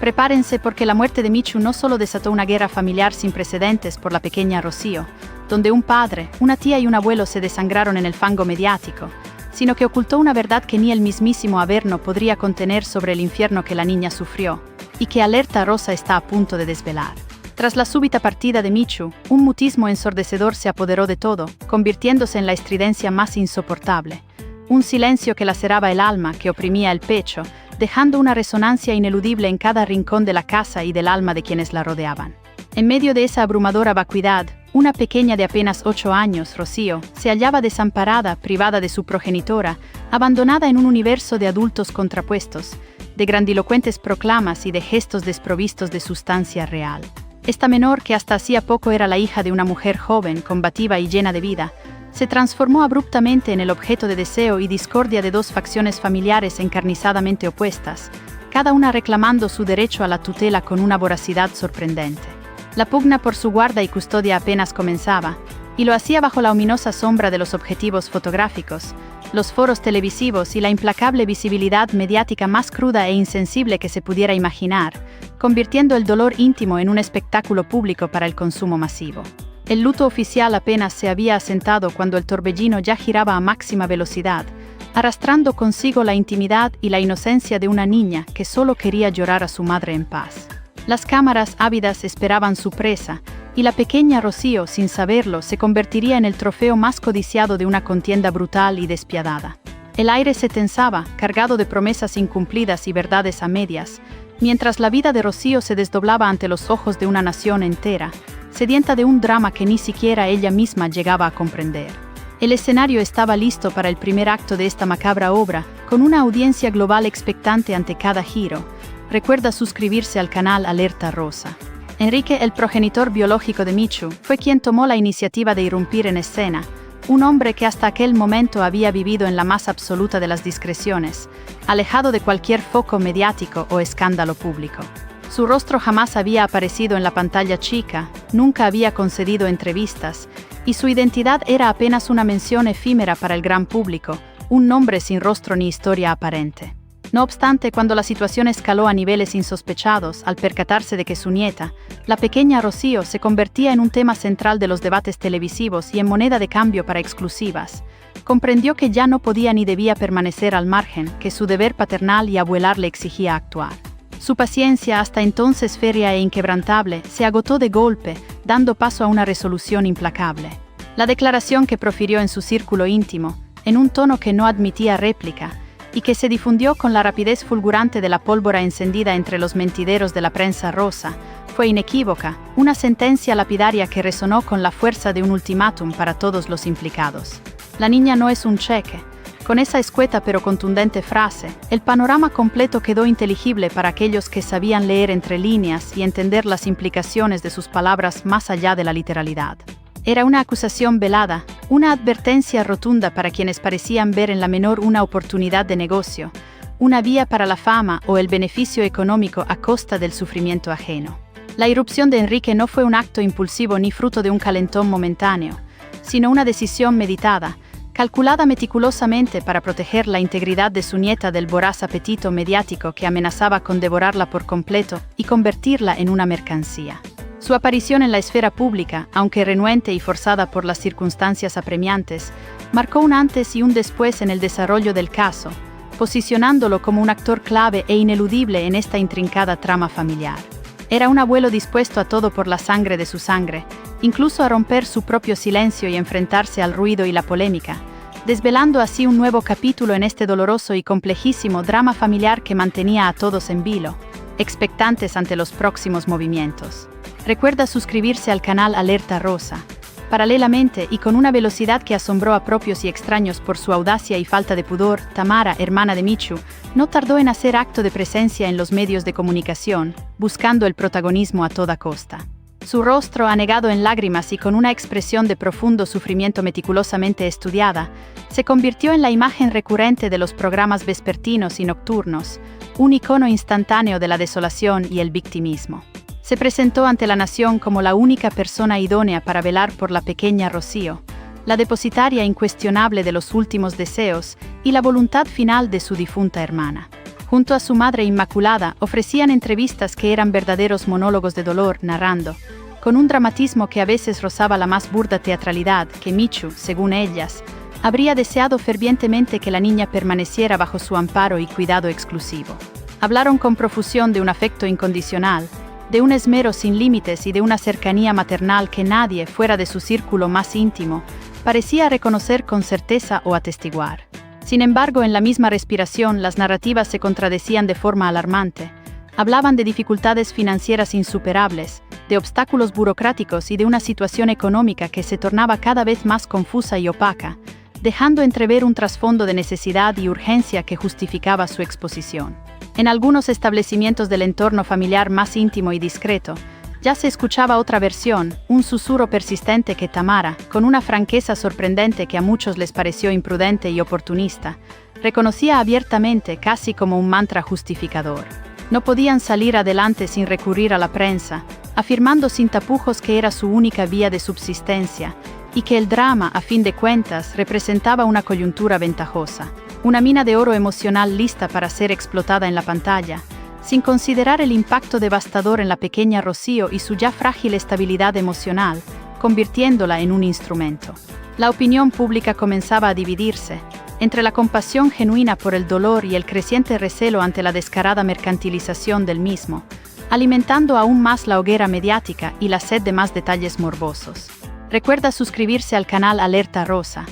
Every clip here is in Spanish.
Prepárense porque la muerte de Michu no solo desató una guerra familiar sin precedentes por la pequeña Rocío, donde un padre, una tía y un abuelo se desangraron en el fango mediático, sino que ocultó una verdad que ni el mismísimo Averno podría contener sobre el infierno que la niña sufrió, y que Alerta Rosa está a punto de desvelar. Tras la súbita partida de Michu, un mutismo ensordecedor se apoderó de todo, convirtiéndose en la estridencia más insoportable. Un silencio que laceraba el alma, que oprimía el pecho, dejando una resonancia ineludible en cada rincón de la casa y del alma de quienes la rodeaban. En medio de esa abrumadora vacuidad, una pequeña de apenas 8 años, Rocío, se hallaba desamparada, privada de su progenitora, abandonada en un universo de adultos contrapuestos, de grandilocuentes proclamas y de gestos desprovistos de sustancia real. Esta menor, que hasta hacía poco era la hija de una mujer joven, combativa y llena de vida, se transformó abruptamente en el objeto de deseo y discordia de dos facciones familiares encarnizadamente opuestas, cada una reclamando su derecho a la tutela con una voracidad sorprendente. La pugna por su guarda y custodia apenas comenzaba, y lo hacía bajo la ominosa sombra de los objetivos fotográficos, los foros televisivos y la implacable visibilidad mediática más cruda e insensible que se pudiera imaginar, convirtiendo el dolor íntimo en un espectáculo público para el consumo masivo. El luto oficial apenas se había asentado cuando el torbellino ya giraba a máxima velocidad, arrastrando consigo la intimidad y la inocencia de una niña que solo quería llorar a su madre en paz. Las cámaras ávidas esperaban su presa, y la pequeña Rocío, sin saberlo, se convertiría en el trofeo más codiciado de una contienda brutal y despiadada. El aire se tensaba, cargado de promesas incumplidas y verdades a medias, mientras la vida de Rocío se desdoblaba ante los ojos de una nación entera, sedienta de un drama que ni siquiera ella misma llegaba a comprender. El escenario estaba listo para el primer acto de esta macabra obra, con una audiencia global expectante ante cada giro. Recuerda suscribirse al canal Alerta Rosa. Enrique, el progenitor biológico de Michu, fue quien tomó la iniciativa de irrumpir en escena, un hombre que hasta aquel momento había vivido en la más absoluta de las discreciones, alejado de cualquier foco mediático o escándalo público. Su rostro jamás había aparecido en la pantalla chica, nunca había concedido entrevistas, y su identidad era apenas una mención efímera para el gran público, un nombre sin rostro ni historia aparente. No obstante, cuando la situación escaló a niveles insospechados, al percatarse de que su nieta, la pequeña Rocío, se convertía en un tema central de los debates televisivos y en moneda de cambio para exclusivas, comprendió que ya no podía ni debía permanecer al margen, que su deber paternal y abuelar le exigía actuar. Su paciencia, hasta entonces férrea e inquebrantable, se agotó de golpe, dando paso a una resolución implacable. La declaración que profirió en su círculo íntimo, en un tono que no admitía réplica, y que se difundió con la rapidez fulgurante de la pólvora encendida entre los mentideros de la prensa rosa, fue inequívoca, una sentencia lapidaria que resonó con la fuerza de un ultimátum para todos los implicados. La niña no es un cheque. Con esa escueta pero contundente frase, el panorama completo quedó inteligible para aquellos que sabían leer entre líneas y entender las implicaciones de sus palabras más allá de la literalidad. Era una acusación velada, una advertencia rotunda para quienes parecían ver en la menor una oportunidad de negocio, una vía para la fama o el beneficio económico a costa del sufrimiento ajeno. La irrupción de Enrique no fue un acto impulsivo ni fruto de un calentón momentáneo, sino una decisión meditada, calculada meticulosamente para proteger la integridad de su nieta del voraz apetito mediático que amenazaba con devorarla por completo y convertirla en una mercancía. Su aparición en la esfera pública, aunque renuente y forzada por las circunstancias apremiantes, marcó un antes y un después en el desarrollo del caso, posicionándolo como un actor clave e ineludible en esta intrincada trama familiar. Era un abuelo dispuesto a todo por la sangre de su sangre, incluso a romper su propio silencio y enfrentarse al ruido y la polémica, desvelando así un nuevo capítulo en este doloroso y complejísimo drama familiar que mantenía a todos en vilo, expectantes ante los próximos movimientos. Recuerda suscribirse al canal Alerta Rosa. Paralelamente y con una velocidad que asombró a propios y extraños por su audacia y falta de pudor, Tamara, hermana de Michu, no tardó en hacer acto de presencia en los medios de comunicación, buscando el protagonismo a toda costa. Su rostro, anegado en lágrimas y con una expresión de profundo sufrimiento meticulosamente estudiada, se convirtió en la imagen recurrente de los programas vespertinos y nocturnos, un icono instantáneo de la desolación y el victimismo. Se presentó ante la nación como la única persona idónea para velar por la pequeña Rocío, la depositaria incuestionable de los últimos deseos y la voluntad final de su difunta hermana. Junto a su madre inmaculada, ofrecían entrevistas que eran verdaderos monólogos de dolor, narrando, con un dramatismo que a veces rozaba la más burda teatralidad, que Michu, según ellas, habría deseado fervientemente que la niña permaneciera bajo su amparo y cuidado exclusivo. Hablaron con profusión de un afecto incondicional, de un esmero sin límites y de una cercanía maternal que nadie, fuera de su círculo más íntimo, parecía reconocer con certeza o atestiguar. Sin embargo, en la misma respiración, las narrativas se contradecían de forma alarmante. Hablaban de dificultades financieras insuperables, de obstáculos burocráticos y de una situación económica que se tornaba cada vez más confusa y opaca, dejando entrever un trasfondo de necesidad y urgencia que justificaba su exposición. En algunos establecimientos del entorno familiar más íntimo y discreto, ya se escuchaba otra versión, un susurro persistente que Tamara, con una franqueza sorprendente que a muchos les pareció imprudente y oportunista, reconocía abiertamente, casi como un mantra justificador. No podían salir adelante sin recurrir a la prensa, afirmando sin tapujos que era su única vía de subsistencia, y que el drama, a fin de cuentas, representaba una coyuntura ventajosa, una mina de oro emocional lista para ser explotada en la pantalla, sin considerar el impacto devastador en la pequeña Rocío y su ya frágil estabilidad emocional, convirtiéndola en un instrumento. La opinión pública comenzaba a dividirse, entre la compasión genuina por el dolor y el creciente recelo ante la descarada mercantilización del mismo, alimentando aún más la hoguera mediática y la sed de más detalles morbosos. Recuerda suscribirse al canal Alerta Rosa.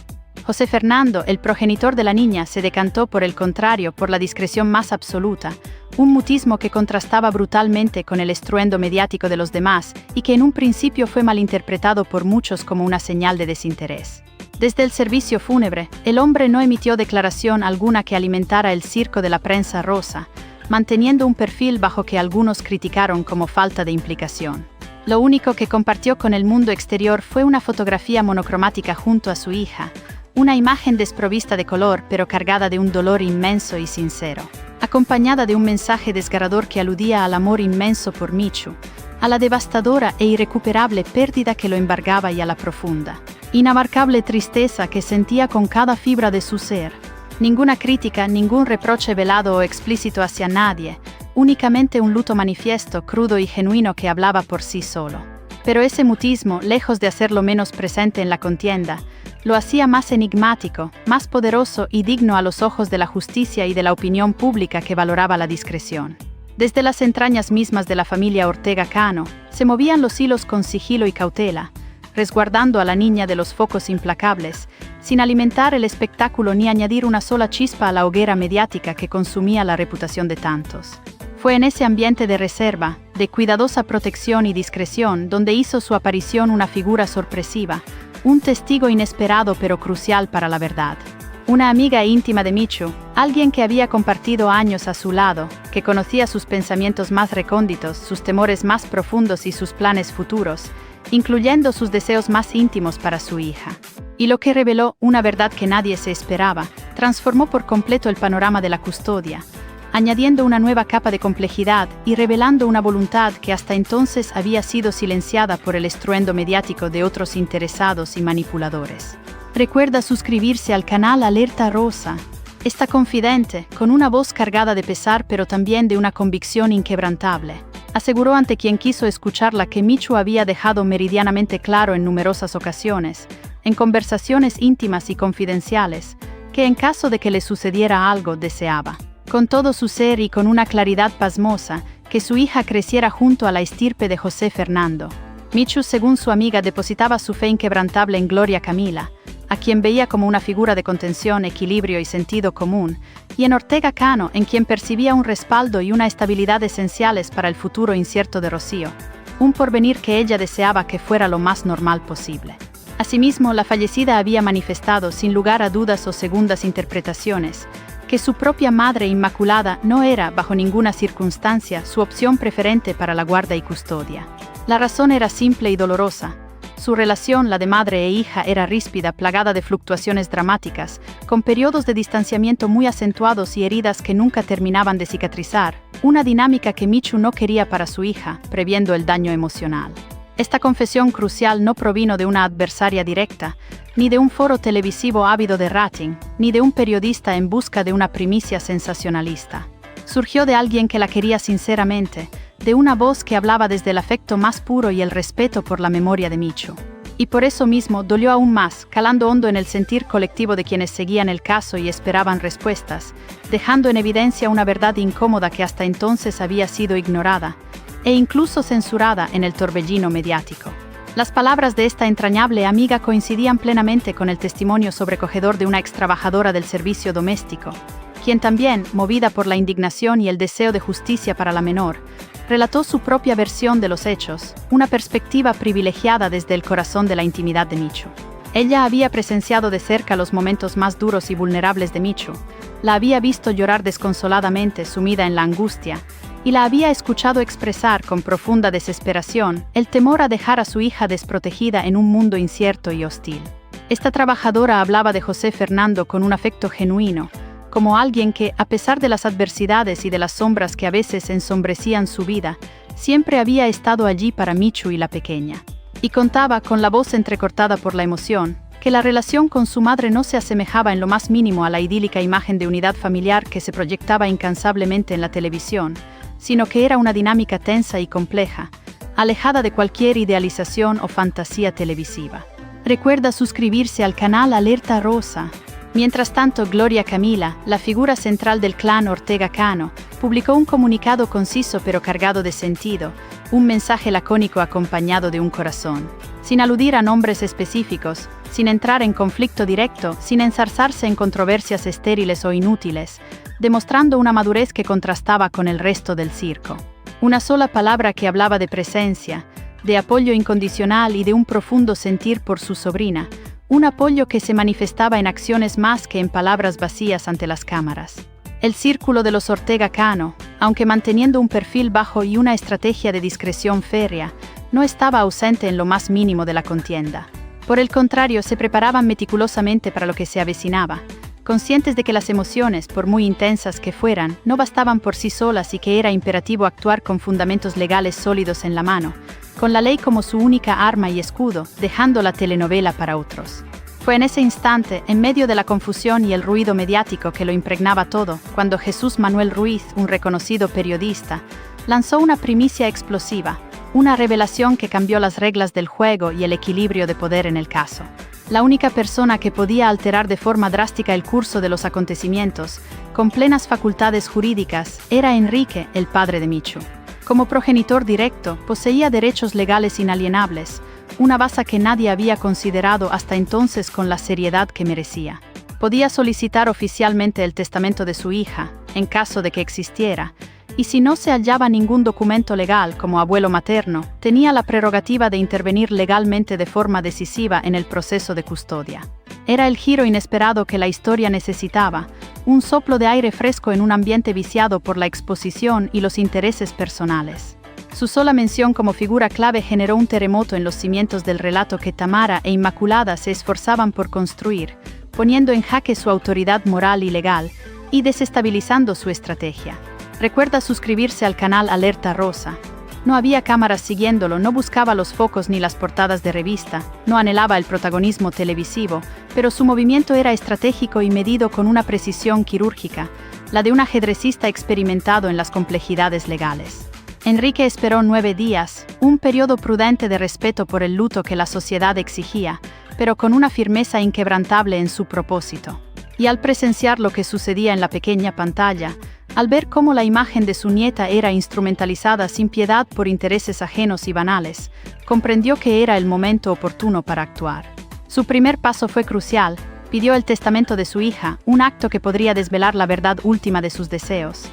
José Fernando, el progenitor de la niña, se decantó por el contrario por la discreción más absoluta, un mutismo que contrastaba brutalmente con el estruendo mediático de los demás y que en un principio fue malinterpretado por muchos como una señal de desinterés. Desde el servicio fúnebre, el hombre no emitió declaración alguna que alimentara el circo de la prensa rosa, manteniendo un perfil bajo que algunos criticaron como falta de implicación. Lo único que compartió con el mundo exterior fue una fotografía monocromática junto a su hija, una imagen desprovista de color pero cargada de un dolor inmenso y sincero, acompañada de un mensaje desgarrador que aludía al amor inmenso por Michu, a la devastadora e irrecuperable pérdida que lo embargaba y a la profunda, inabarcable tristeza que sentía con cada fibra de su ser. Ninguna crítica, ningún reproche velado o explícito hacia nadie, únicamente un luto manifiesto, crudo y genuino que hablaba por sí solo. Pero ese mutismo, lejos de hacerlo menos presente en la contienda, lo hacía más enigmático, más poderoso y digno a los ojos de la justicia y de la opinión pública que valoraba la discreción. Desde las entrañas mismas de la familia Ortega Cano, se movían los hilos con sigilo y cautela, resguardando a la niña de los focos implacables, sin alimentar el espectáculo ni añadir una sola chispa a la hoguera mediática que consumía la reputación de tantos. Fue en ese ambiente de reserva, de cuidadosa protección y discreción, donde hizo su aparición una figura sorpresiva, un testigo inesperado pero crucial para la verdad. Una amiga íntima de Michu, alguien que había compartido años a su lado, que conocía sus pensamientos más recónditos, sus temores más profundos y sus planes futuros, incluyendo sus deseos más íntimos para su hija. Y lo que reveló, una verdad que nadie se esperaba, transformó por completo el panorama de la custodia, añadiendo una nueva capa de complejidad y revelando una voluntad que hasta entonces había sido silenciada por el estruendo mediático de otros interesados y manipuladores. Recuerda suscribirse al canal Alerta Rosa. Esta confidente, con una voz cargada de pesar pero también de una convicción inquebrantable, aseguró ante quien quiso escucharla que Michu había dejado meridianamente claro en numerosas ocasiones, en conversaciones íntimas y confidenciales, que en caso de que le sucediera algo deseaba, con todo su ser y con una claridad pasmosa, que su hija creciera junto a la estirpe de José Fernando. Michu, según su amiga, depositaba su fe inquebrantable en Gloria Camila, a quien veía como una figura de contención, equilibrio y sentido común, y en Ortega Cano, en quien percibía un respaldo y una estabilidad esenciales para el futuro incierto de Rocío, un porvenir que ella deseaba que fuera lo más normal posible. Asimismo, la fallecida había manifestado, sin lugar a dudas o segundas interpretaciones, que su propia madre inmaculada no era, bajo ninguna circunstancia, su opción preferente para la guarda y custodia. La razón era simple y dolorosa. Su relación, la de madre e hija, era ríspida, plagada de fluctuaciones dramáticas, con periodos de distanciamiento muy acentuados y heridas que nunca terminaban de cicatrizar, una dinámica que Michu no quería para su hija, previendo el daño emocional. Esta confesión crucial no provino de una adversaria directa, ni de un foro televisivo ávido de rating, ni de un periodista en busca de una primicia sensacionalista. Surgió de alguien que la quería sinceramente, de una voz que hablaba desde el afecto más puro y el respeto por la memoria de Michu. Y por eso mismo dolió aún más, calando hondo en el sentir colectivo de quienes seguían el caso y esperaban respuestas, dejando en evidencia una verdad incómoda que hasta entonces había sido ignorada, e incluso censurada en el torbellino mediático. Las palabras de esta entrañable amiga coincidían plenamente con el testimonio sobrecogedor de una extrabajadora del servicio doméstico, quien también, movida por la indignación y el deseo de justicia para la menor, relató su propia versión de los hechos, una perspectiva privilegiada desde el corazón de la intimidad de Michu. Ella había presenciado de cerca los momentos más duros y vulnerables de Michu, la había visto llorar desconsoladamente sumida en la angustia, y la había escuchado expresar con profunda desesperación el temor a dejar a su hija desprotegida en un mundo incierto y hostil. Esta trabajadora hablaba de José Fernando con un afecto genuino, como alguien que, a pesar de las adversidades y de las sombras que a veces ensombrecían su vida, siempre había estado allí para Michu y la pequeña. Y contaba, con la voz entrecortada por la emoción, que la relación con su madre no se asemejaba en lo más mínimo a la idílica imagen de unidad familiar que se proyectaba incansablemente en la televisión, sino que era una dinámica tensa y compleja, alejada de cualquier idealización o fantasía televisiva. Recuerda suscribirse al canal Alerta Rosa. Mientras tanto, Gloria Camila, la figura central del clan Ortega Cano, publicó un comunicado conciso pero cargado de sentido, un mensaje lacónico acompañado de un corazón. Sin aludir a nombres específicos, sin entrar en conflicto directo, sin enzarzarse en controversias estériles o inútiles, demostrando una madurez que contrastaba con el resto del circo. Una sola palabra que hablaba de presencia, de apoyo incondicional y de un profundo sentir por su sobrina, un apoyo que se manifestaba en acciones más que en palabras vacías ante las cámaras. El círculo de los Ortega Cano, aunque manteniendo un perfil bajo y una estrategia de discreción férrea, no estaba ausente en lo más mínimo de la contienda. Por el contrario, se preparaban meticulosamente para lo que se avecinaba, conscientes de que las emociones, por muy intensas que fueran, no bastaban por sí solas y que era imperativo actuar con fundamentos legales sólidos en la mano, con la ley como su única arma y escudo, dejando la telenovela para otros. Fue en ese instante, en medio de la confusión y el ruido mediático que lo impregnaba todo, cuando Jesús Manuel Ruiz, un reconocido periodista, lanzó una primicia explosiva, una revelación que cambió las reglas del juego y el equilibrio de poder en el caso. La única persona que podía alterar de forma drástica el curso de los acontecimientos, con plenas facultades jurídicas, era Enrique, el padre de Michu. Como progenitor directo, poseía derechos legales inalienables, una base que nadie había considerado hasta entonces con la seriedad que merecía. Podía solicitar oficialmente el testamento de su hija, en caso de que existiera, y si no se hallaba ningún documento legal como abuelo materno, tenía la prerrogativa de intervenir legalmente de forma decisiva en el proceso de custodia. Era el giro inesperado que la historia necesitaba, un soplo de aire fresco en un ambiente viciado por la exposición y los intereses personales. Su sola mención como figura clave generó un terremoto en los cimientos del relato que Tamara e Inmaculada se esforzaban por construir, poniendo en jaque su autoridad moral y legal, y desestabilizando su estrategia. Recuerda suscribirse al canal Alerta Rosa. No había cámaras siguiéndolo, no buscaba los focos ni las portadas de revista, no anhelaba el protagonismo televisivo, pero su movimiento era estratégico y medido con una precisión quirúrgica, la de un ajedrecista experimentado en las complejidades legales. Enrique esperó 9 días, un periodo prudente de respeto por el luto que la sociedad exigía, pero con una firmeza inquebrantable en su propósito. Y al presenciar lo que sucedía en la pequeña pantalla, al ver cómo la imagen de su nieta era instrumentalizada sin piedad por intereses ajenos y banales, comprendió que era el momento oportuno para actuar. Su primer paso fue crucial, pidió el testamento de su hija, un acto que podría desvelar la verdad última de sus deseos.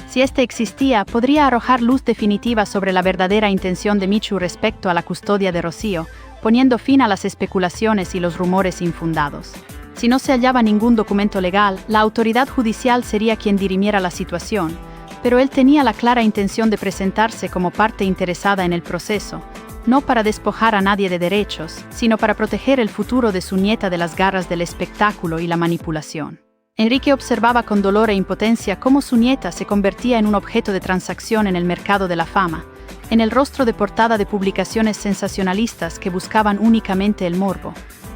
Si éste existía, podría arrojar luz definitiva sobre la verdadera intención de Michu respecto a la custodia de Rocío, poniendo fin a las especulaciones y los rumores infundados. Si no se hallaba ningún documento legal, la autoridad judicial sería quien dirimiera la situación, pero él tenía la clara intención de presentarse como parte interesada en el proceso, no para despojar a nadie de derechos, sino para proteger el futuro de su nieta de las garras del espectáculo y la manipulación. Enrique observaba con dolor e impotencia cómo su nieta se convertía en un objeto de transacción en el mercado de la fama, en el rostro de portada de publicaciones sensacionalistas que buscaban únicamente el morbo,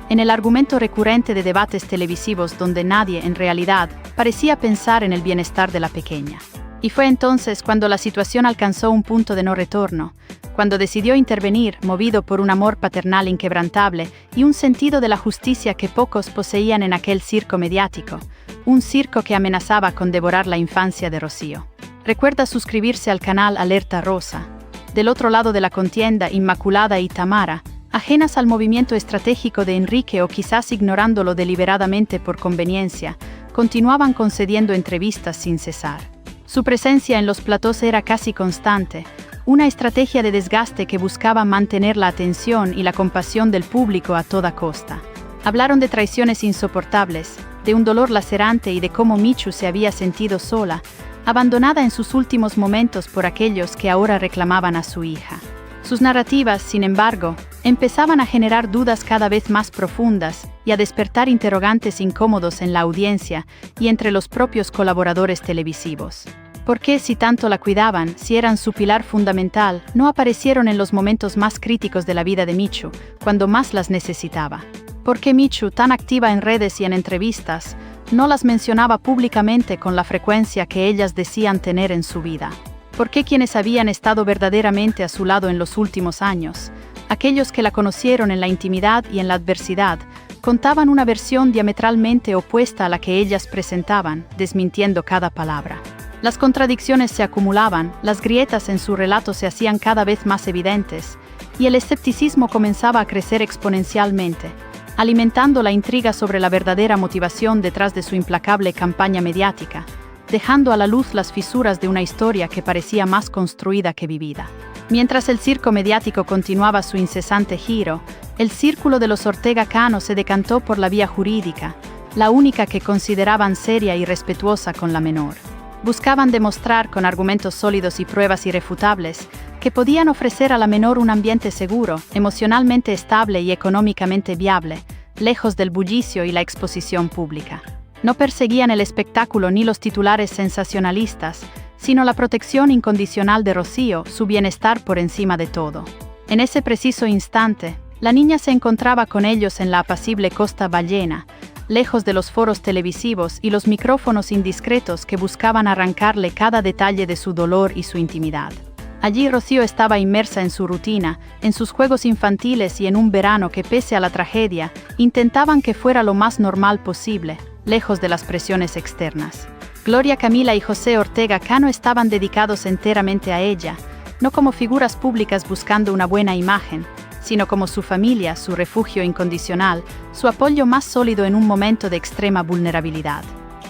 en el argumento recurrente de debates televisivos donde nadie, en realidad, parecía pensar en el bienestar de la pequeña. Y fue entonces cuando la situación alcanzó un punto de no retorno, cuando decidió intervenir, movido por un amor paternal inquebrantable y un sentido de la justicia que pocos poseían en aquel circo mediático, un circo que amenazaba con devorar la infancia de Rocío. Recuerda suscribirse al canal Alerta Rosa. Del otro lado de la contienda, Inmaculada y Tamara, ajenas al movimiento estratégico de Enrique o quizás ignorándolo deliberadamente por conveniencia, continuaban concediendo entrevistas sin cesar. Su presencia en los platós era casi constante, una estrategia de desgaste que buscaba mantener la atención y la compasión del público a toda costa. Hablaron de traiciones insoportables, de un dolor lacerante y de cómo Michu se había sentido sola, abandonada en sus últimos momentos por aquellos que ahora reclamaban a su hija. Sus narrativas, sin embargo, empezaban a generar dudas cada vez más profundas y a despertar interrogantes incómodos en la audiencia y entre los propios colaboradores televisivos. ¿Por qué, si tanto la cuidaban, si eran su pilar fundamental, no aparecieron en los momentos más críticos de la vida de Michu, cuando más las necesitaba? ¿Por qué Michu, tan activa en redes y en entrevistas, no las mencionaba públicamente con la frecuencia que ellas decían tener en su vida? ¿Por qué quienes habían estado verdaderamente a su lado en los últimos años, aquellos que la conocieron en la intimidad y en la adversidad, contaban una versión diametralmente opuesta a la que ellas presentaban, desmintiendo cada palabra? Las contradicciones se acumulaban, las grietas en su relato se hacían cada vez más evidentes, y el escepticismo comenzaba a crecer exponencialmente, alimentando la intriga sobre la verdadera motivación detrás de su implacable campaña mediática, dejando a la luz las fisuras de una historia que parecía más construida que vivida. Mientras el circo mediático continuaba su incesante giro, el círculo de los Ortega Cano se decantó por la vía jurídica, la única que consideraban seria y respetuosa con la menor. Buscaban demostrar con argumentos sólidos y pruebas irrefutables que podían ofrecer a la menor un ambiente seguro, emocionalmente estable y económicamente viable, lejos del bullicio y la exposición pública. No perseguían el espectáculo ni los titulares sensacionalistas, sino la protección incondicional de Rocío, su bienestar por encima de todo. En ese preciso instante, la niña se encontraba con ellos en la apacible Costa Ballena, lejos de los foros televisivos y los micrófonos indiscretos que buscaban arrancarle cada detalle de su dolor y su intimidad. Allí Rocío estaba inmersa en su rutina, en sus juegos infantiles y en un verano que, pese a la tragedia, intentaban que fuera lo más normal posible, lejos de las presiones externas. Gloria Camila y José Ortega Cano estaban dedicados enteramente a ella, no como figuras públicas buscando una buena imagen, sino como su familia, su refugio incondicional, su apoyo más sólido en un momento de extrema vulnerabilidad.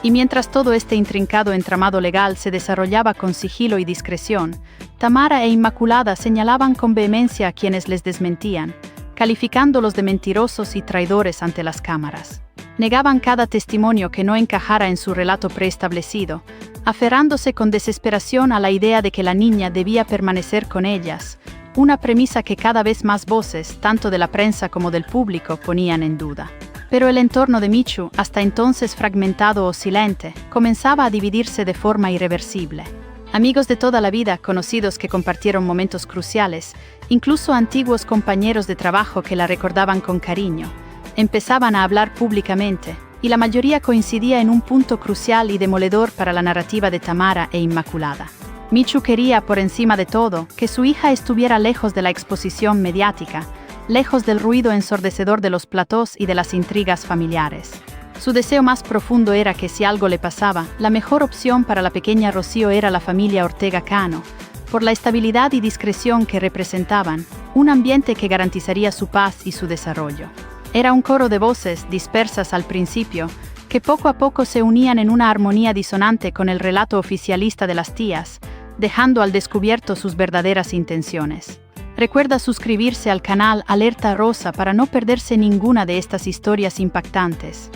Y mientras todo este intrincado entramado legal se desarrollaba con sigilo y discreción, Tamara e Inmaculada señalaban con vehemencia a quienes les desmentían, calificándolos de mentirosos y traidores ante las cámaras. Negaban cada testimonio que no encajara en su relato preestablecido, aferrándose con desesperación a la idea de que la niña debía permanecer con ellas, una premisa que cada vez más voces, tanto de la prensa como del público, ponían en duda. Pero el entorno de Michu, hasta entonces fragmentado o silente, comenzaba a dividirse de forma irreversible. Amigos de toda la vida, conocidos que compartieron momentos cruciales, incluso antiguos compañeros de trabajo que la recordaban con cariño, empezaban a hablar públicamente, y la mayoría coincidía en un punto crucial y demoledor para la narrativa de Tamara e Inmaculada. Michu quería, por encima de todo, que su hija estuviera lejos de la exposición mediática, lejos del ruido ensordecedor de los platós y de las intrigas familiares. Su deseo más profundo era que, si algo le pasaba, la mejor opción para la pequeña Rocío era la familia Ortega Cano, por la estabilidad y discreción que representaban, un ambiente que garantizaría su paz y su desarrollo. Era un coro de voces, dispersas al principio, que poco a poco se unían en una armonía disonante con el relato oficialista de las tías, dejando al descubierto sus verdaderas intenciones. Recuerda suscribirse al canal Alerta Rosa para no perderse ninguna de estas historias impactantes.